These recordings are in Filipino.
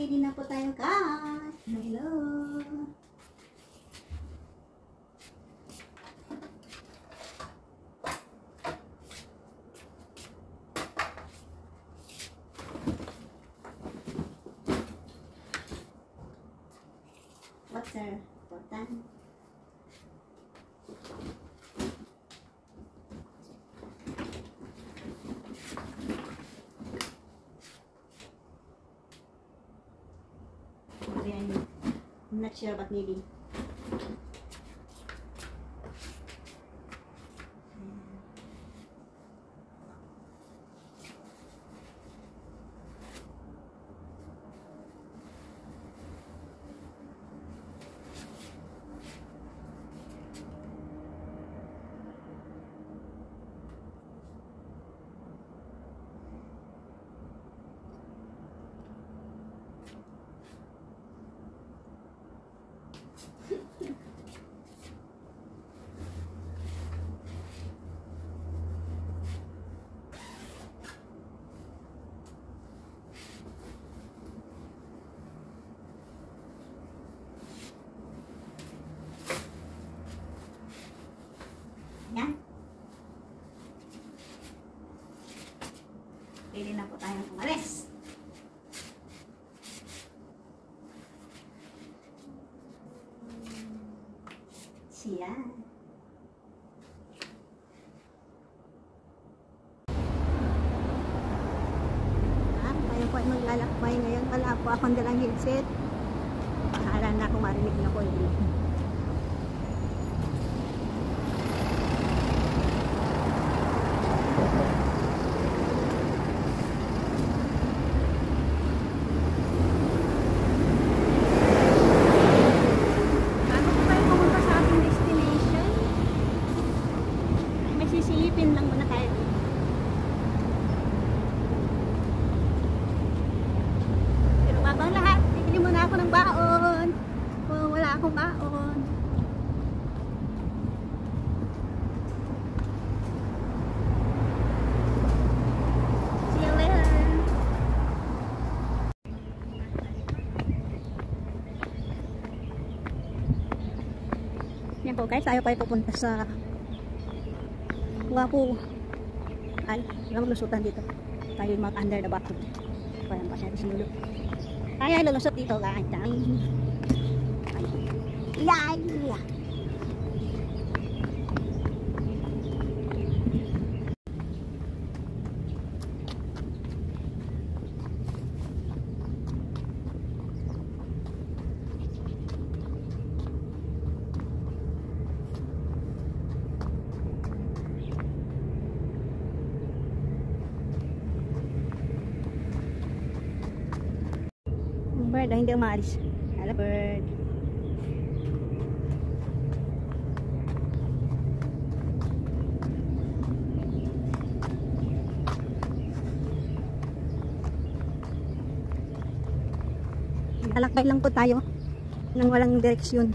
ready na po tayong cut. Hello. Water, important. I'm not sure, but maybe. Yan. Pwede na po tayong umalis. Siya. Tayo po ay maglalakbay ngayon. Wala po akong dalang headset. Bahala na kung marinig na ko yun. Sisilipin lang muna tayo. Pero babang lahat, bibili muna ako ng baon. Kung wala akong baon. See you later. Yan po guys, tayo pa ay pupunta sa Wapo. Ay, walang lusutan dito. Tayo yung mga under the bottom. Parang pa siya sinulog. Ay, lulusot dito guys. Ay. Yay! Bird, hindi umalis. Hello bird. Alakbay lang po tayo nang walang direksyon.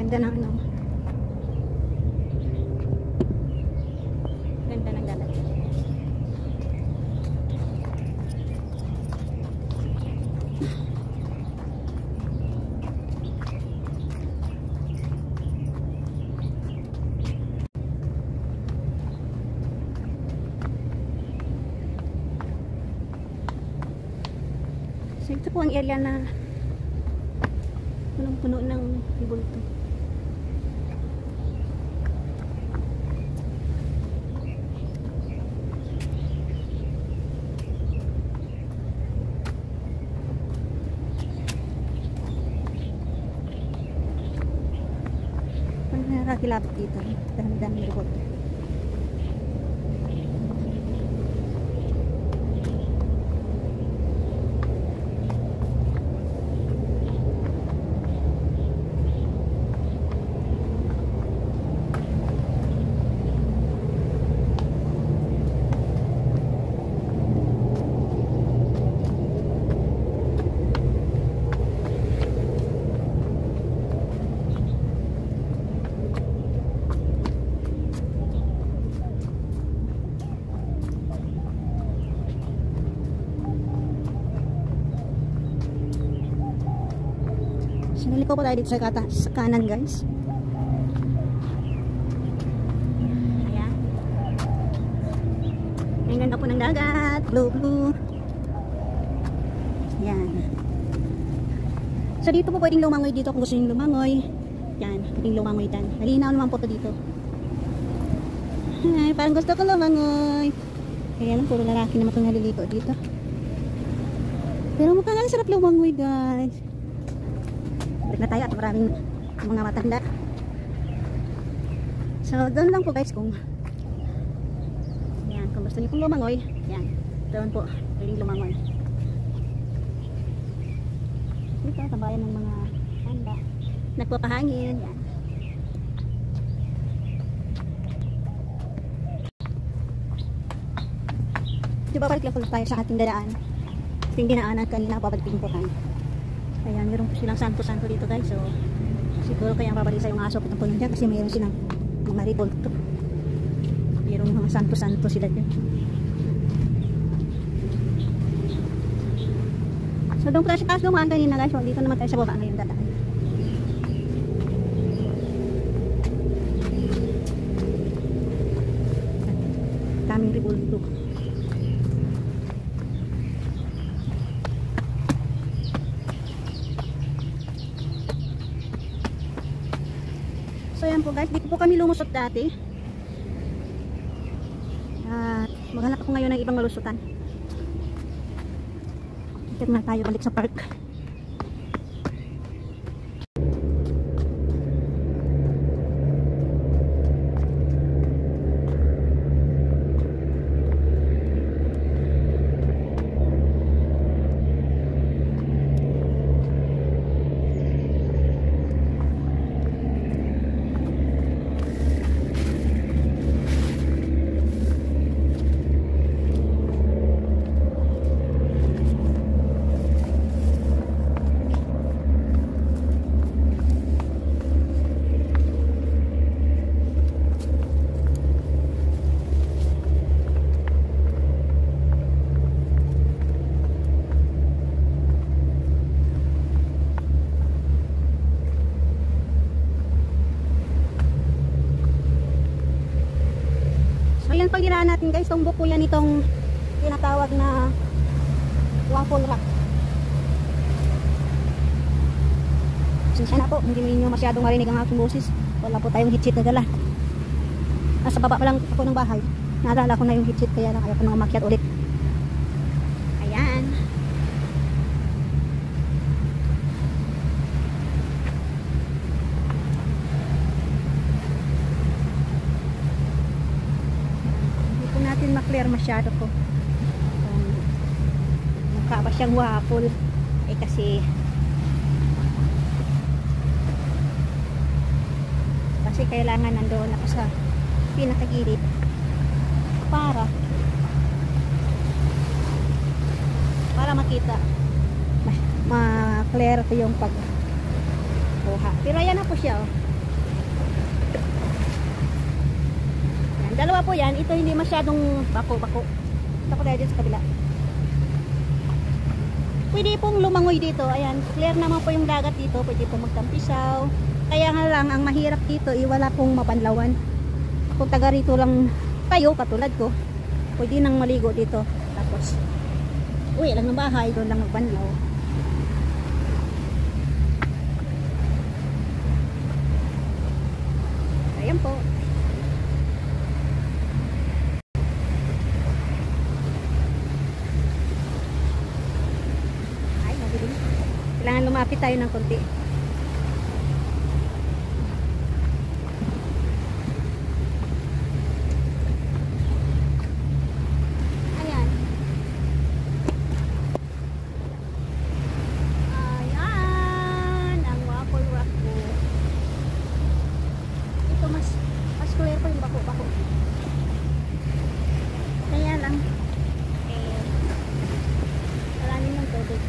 Ganda ng ano. Ganda ng dagat. So ito po ang area na punong-puno ng bulto. Nakakilapit dito. Dami-dami lubot. Sinaliko po tayo dito sa kanan, guys. Ayan. Ang ganda po ng dagat. Blue. Ayan. So dito po pwedeng lumangoy dito kung gusto nyo lumangoy. Yan, pwedeng lumangoy dyan. Malinaw naman po ito dito. Ay, parang gusto ko lumangoy. Ayan, puro lalaki naman itong nalilito dito. Pero mukhang sarap lumangoy, guys. Balik na tayo at maraming mga matanda. So doon lang po guys kung yan, kung gusto niyo pong lumangoy, yan, doon po pwedeng lumangoy. Dito tambayan ng mga tanda, nagpapahangin. Yan. Diba balik lang po tayo sa ating dadaan, ating dinaanan kanina, babalikin po tayo. Ayan, meron po silang santo-santo dito guys. So, siguro kaya ang babalisa yung aso patungkol dyan kasi mayroon silang mga ripolto. Mayroong mga santo-santo sila dyan. So, doon po tayo sa taas dumaan kanina guys. So, dito naman tayo sa baba ngayon dadaan. Kaming ripolto. So yan po guys, dito po kami lumusot dati. At maghanap ako ngayon ng ibang malusutan. Dito na tayo balik sa park. Ayan, pagiraan natin guys, itong buko yan, itong tinatawag na waffle rock. Sinsya na po, hindi ninyo masyadong marinig ang aking boses. Wala po tayong hitchit na dala. Nasa baba pa lang ako ng bahay. Naalala ko na yung hitchit, kaya lang ayaw ko nang umakyat ulit. Ayan. Natin maklear masyado po mukha ba siyang waffle kasi kailangan nandoon ako sa pinakagilid para makita ma-clear ko yung pagkuha. Pero ayan na po siya oh. Dalawa po yan, ito hindi masyadong bako-bako. Ito po tayo dito sa kabila. Pwede pong lumangoy dito. Ayan, clear naman po yung dagat dito. Pwede pong magtampisaw. Kaya nga lang, ang mahirap dito, wala pong mapanlawan. Kung taga rito lang kayo, katulad ko, pwede nang maligo dito. Tapos, uwi lang ng bahay, doon lang magbanlaw. Ayan po. Kailangan lumapit tayo ng konti. bako. Kaya lang, eh, maraming ng tubig.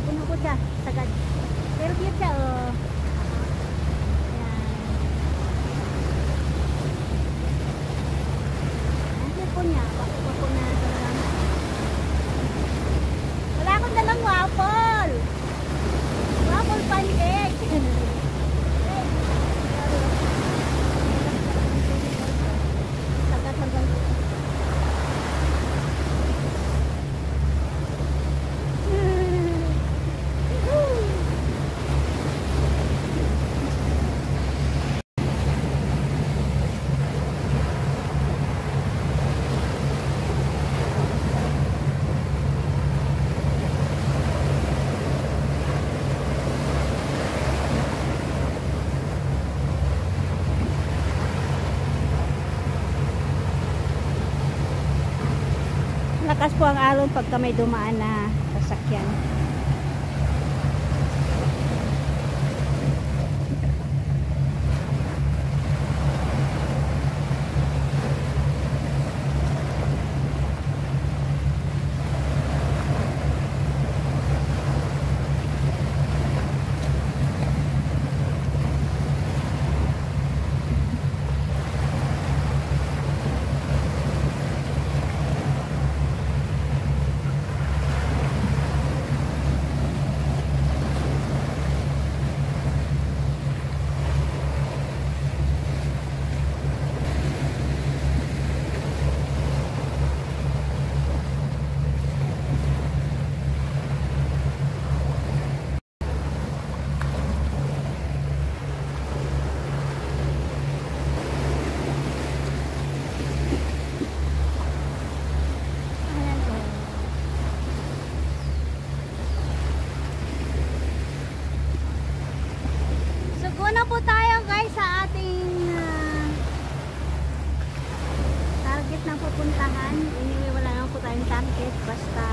Puno po siya, sagad. Pero cute siya, oh. Ayan. Ang cute po niya, bako na talagang. Wala akong dalang waffle. Waffle pancake. Sagad hanggang dito. Lakas po ang alon pagka may dumaan na sasakyan. Una po tayo guys sa ating target na pupuntahan. Anyway, wala naman po tayong target. Basta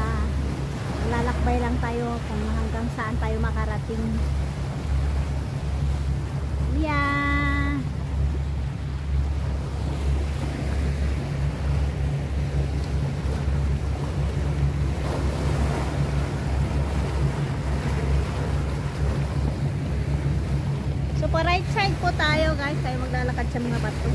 lalakbay lang tayo kung hanggang saan tayo makarating. Yeah. So, pa right side po tayo guys. Tayo maglalakad sa mga bato.